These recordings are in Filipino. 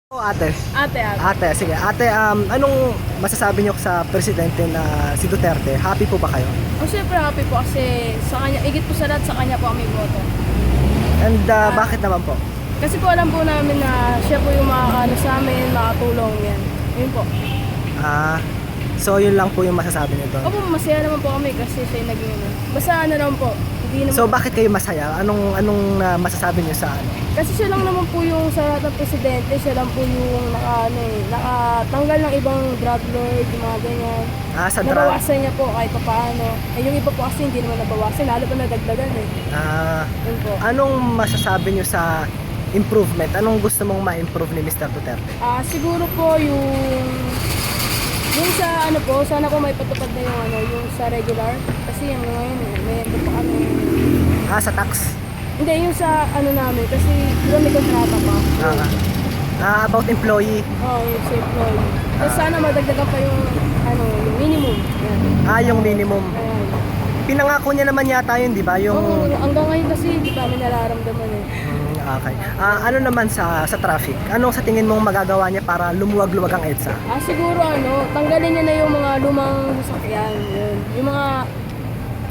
Ate. Ate. Ate, sige. Ate, anong masasabi niyo sa presidente na si Duterte? Happy po ba kayo? Siyempre happy po kasi sa kanya, igit po sa lahat sa kanya po kami boto. And bakit naman po? Kasi po alam po namin na siya po yung makakaano sa amin, makatulong yan. Yun po. So yun lang po yung masasabi niyo doon. Opo, masaya naman po kami kasi siya yung naging ano. Basta ano lang po, hindi naman. So bakit kayo masaya? Anong masasabi niyo sa ano? Kasi siya lang naman po yung sa lahat ng presidente, siya lang po yung nakatanggal ng ibang drug lord, yung mga ganyan. Sa drug. Nabawasan niya po kahit pa paano. Yung iba po kasi hindi naman nabawasan, lalo pa nadagdagan eh. Yun po. Anong masasabi niyo sa improvement? Anong gusto mong ma-improve ni Mr. Duterte? Siguro po yung sa ano po, sana po may patupad na yung sa regular. Kasi yung ngayon, may ito pa kami. Sa tax? Hindi, yung sa ano namin, kasi di ba may kontrata pa. About employee? Oo, yung sa employee. Tapos sana madagdagan pa yung minimum. Yan. Yung minimum. Ayan. Pinangako niya naman yata yun, di ba? Oo, hanggang ngayon kasi hindi pa namin nararamdaman eh. Okay. Ano naman sa traffic? Anong sa tingin mong magagawa niya para lumuwag-luwag ang EDSA? Siguro tanggalin niya na yung mga lumang sasakyan. Yun. Yung mga,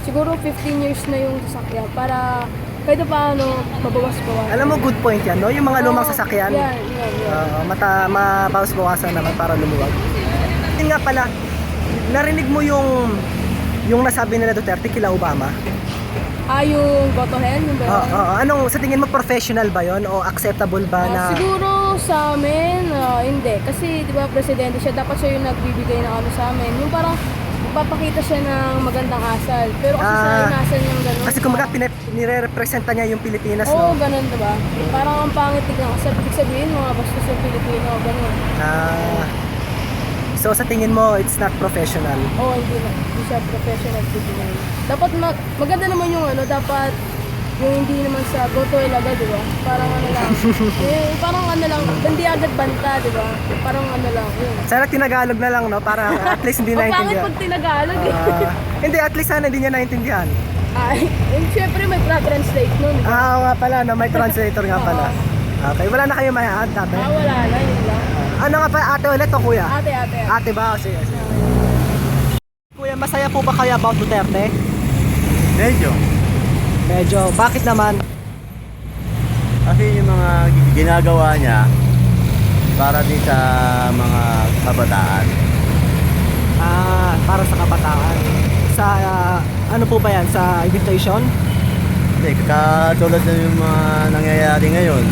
siguro 15 years na yung sasakyan para kahit paano mabawas-bawas. Alam mo, good point yan, no? Yung mga lumang sasakyan. Yan. Mabawas-bawasan naman para lumuwag. Yun nga pala, narinig mo yung nasabi nila Duterte kila Obama? Yung botohen? Yung Anong, sa tingin mo, professional ba yon o acceptable ba na... Siguro sa amin, hindi. Kasi, di ba, presidente siya, dapat siya yung nagbibigay ng ano sa amin. Yung parang, magpapakita siya ng magandang asal. Pero kasi sa inasal niyang gano'n. Kasi kumaga, nire-representa niya yung Pilipinas, Oo, no? ganun, diba? Parang ang pangit tignan. Kasi ibig sabihin, mga bastos yung Pilipino, gano'n. So, sa tingin mo, it's not professional? Oo, hindi siya professional citizen. Dapat maganda naman yung dapat yung hindi naman sa boto ilaga, di ba? Parang lang. Parang lang, hindi agad banta, di ba? Parang lang, yun. Sana tinagalog na lang, no? Para at least hindi Pangit naintindihan. pag tinagalog eh. Hindi, at least sana hindi niya naintindihan. Siyempre may translate nun. Oo nga pala, no? May translator nga pala. Okay, wala na kayo may-add, ate? Wala na, yun lang. Ano nga pa, ate ulit o kuya? Ate. Ate ba? Sige. Kuya, masaya po ba kayo about Duterte? Medyo. Bakit naman? Kasi yung mga ginagawa niya para din sa mga kabataan. Para sa kabataan. Sa, ano po ba yan? Sa education? Hindi, katulad na yung mga nangyayari ngayon,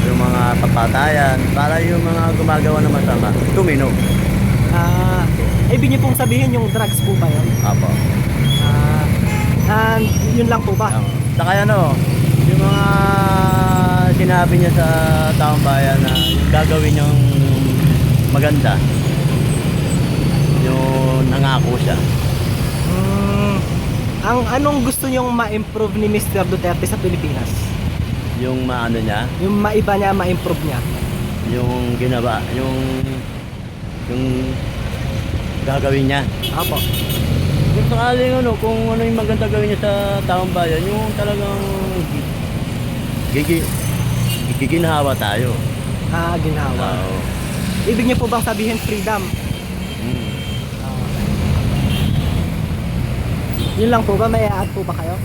yung mga papatayan, para yung mga gumagawa ng masama, tuminog. Ibig niyo pong sabihin yung drugs po ba yun? Apo. And yun lang po ba? Saka yung mga sinabi niya sa taong bayan na yung gagawin niyang maganda, yung nangako siya. Anong gusto niyong ma-improve ni Mr. Duterte sa Pilipinas? Yung maano niya, Yung maiba niya, ma-improve niya? yung ginawa, yung gagawin niya. Apo. Kung sakaling kung ano yung maganda gawin niya sa taong bayan, yung talagang giginhawa tayo. Ginawa. Oo. Ibig niyo po bang sabihin freedom? Yun lang po ba? May i-add po ba kayo?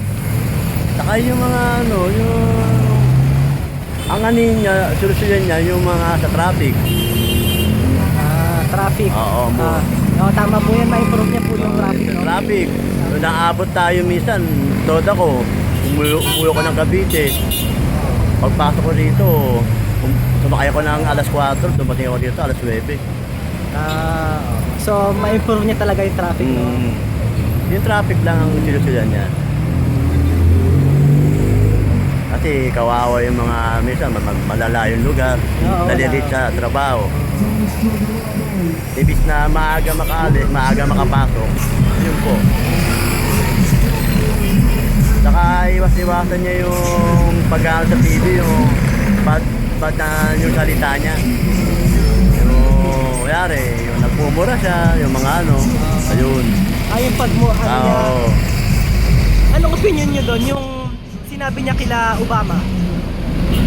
Saka yung mga ang niya, solusyon niya yung mga sa traffic. Traffic. Oo, tama po yan. Ma-improve niya po yung traffic. Sa No? traffic. Nung naabot tayo minsan, todo ko, umuwi ko ng Cavite. Pagpasok ko dito, sumakay ako ng alas 4, dumating ako dito alas 9. So, ma-improve niya talaga yung traffic. No? Yung traffic lang ang sinusundan niya. Kasi kawawa yung mga minsan malala yung lugar, nalilit sa trabaho. Ibig na maaga makaalis, maaga makapasok, yun po. Saka iwas-iwasan niya yung pag-aaral sa TV, yung yung salita niya. Yung yung nagpumura siya, yung mga ayun. Yung pagmuhan niya. Oo. Anong opinion niyo doon? Yung sinabi niya kila Obama?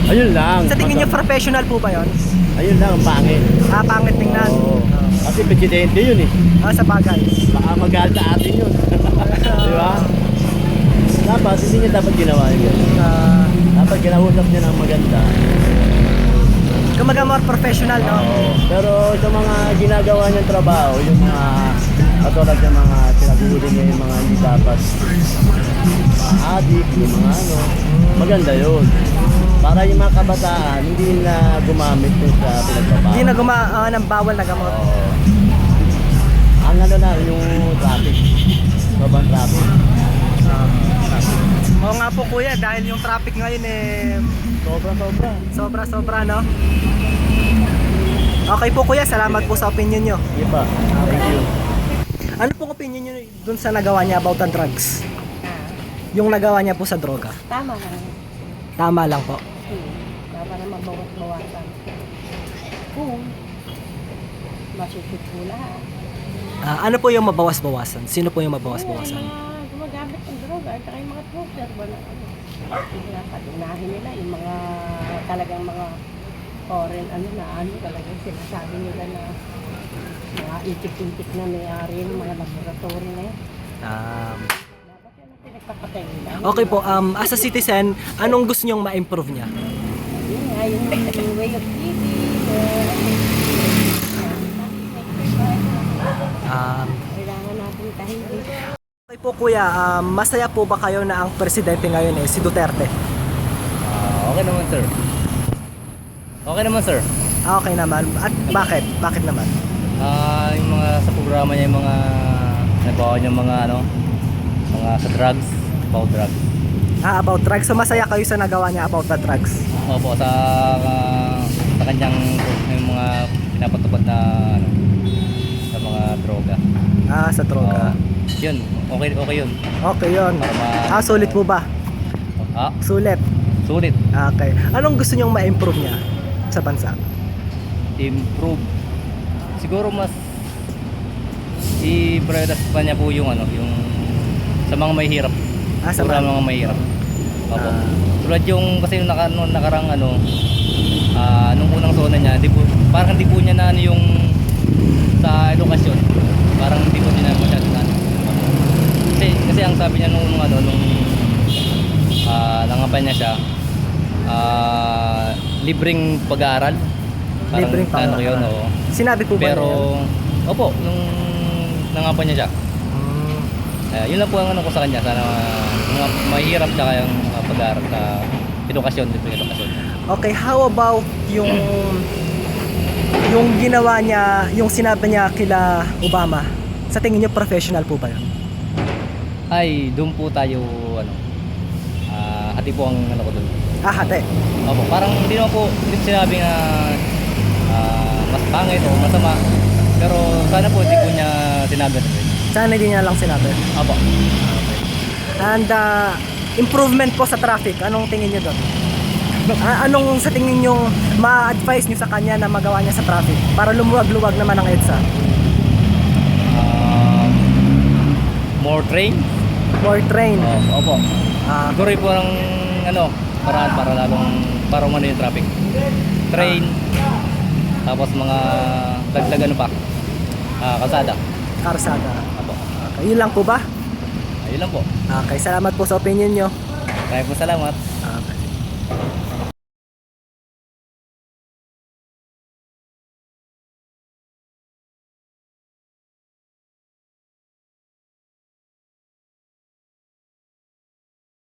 Ayun lang. Sa tingin niyo professional po ba yun? Ayun lang, ang pangit. Pangit tingnan. Oo. Kasi presidente yun eh. Sa bagay. Baka magalit sa atin yun. Di ba? Dapat, hindi niya dapat ginawa yun. Dapat ginausap niya ng maganda. Kumaga more professional, no? Oo. Pero sa mga ginagawa niyang trabaho, yung mga katulad ng mga sinaguhuli niya yung mga hindi dapat adik, yung mga ano, maganda yun. Para yung mga kabataan, hindi na gumamit yun sa pinagtrabaho. Hindi na ng bawal na gamot. Oo. Ang ano na, yung traffic. Sobrang traffic. Oo nga po kuya, dahil yung traffic ngayon sobra, no? Okay po kuya, salamat po sa opinion nyo. Sige pa. Thank you. Ano pong opinion nyo dun sa nagawa niya about the drugs? Yung nagawa niya po sa droga. Tama lang. Tama lang po. Tama na mabawas-bawasan. Kung masipit po lahat. Ano po yung mabawas-bawasan? Sino po yung mabawas-bawasan? Yung mga gumagamit ng droga at saka yung mga poster wala pinapadunahin nila yung mga talagang mga foreign talagang sinasabi nila na mga itik-itik na may-ari ng mga laboratory na yun. Dapat yan ang pinagpapatay nila. Okay po, as a citizen, anong gusto nyong ma-improve niya? Yun nga, yung way of living, kailangan natin tahimik. Okay po kuya, masaya po ba kayo na ang presidente ngayon si Duterte? Okay naman, sir. Okay naman, sir. Okay naman. At bakit? Bakit naman? Yung mga sa programa niya, yung mga nagawa niya mga mga sa drugs, about drugs. About drugs. So masaya kayo sa nagawa niya about the drugs? Opo, sa kanyang yung mga pinapatupad na sa mga droga. Sa droga. Yun, okay yun. Okay yun. Para Sulit po ba? Sulit. Sulit. Okay. Anong gusto nyong ma-improve niya sa bansa? Improve. Siguro mas i-prioritize pa niya po yung yung sa mga mahihirap. Sa mga mahihirap. Opo. Tulad yung kasi yung nakarang nung unang zona niya, parang hindi po niya na yung sa edukasyon. Parang hindi po niya masyado na. Kasi ang sabi niya nung nangampanya niya siya, libreng pag-aaral. Libreng pag-aaral. Yun, oo. Sinabi po ba Pero, niya? opo, nung nangampanya niya siya. Yun lang po ang ko sa kanya. Sana mga mahirap tsaka yung pag-aaral sa edukasyon, libreng edukasyon. Okay, how about yung ginawa niya, yung sinabi niya kila Obama? Sa tingin niyo professional po ba yun? Ay, doon po tayo, hati po ang ko doon. Hati. Opo, parang hindi naman po sinabi na mas pangit o masama. Pero sana po hindi po niya sinabi. Sana hindi niya lang sinabi. Opo. And improvement po sa traffic, anong tingin niyo doon? Anong sa tingin niyo ma-advise niyo sa kanya na magawa niya sa traffic para lumuwag-luwag naman ang EDSA? More train? More train. Opo. Siguro po ang paraan para umano yung traffic. Train. Tapos mga dagdag kalsada. Karsada. Opo. Okay, yun lang po ba? Ayun lang po. Okay, salamat po sa opinion niyo. Maraming po salamat. Okay.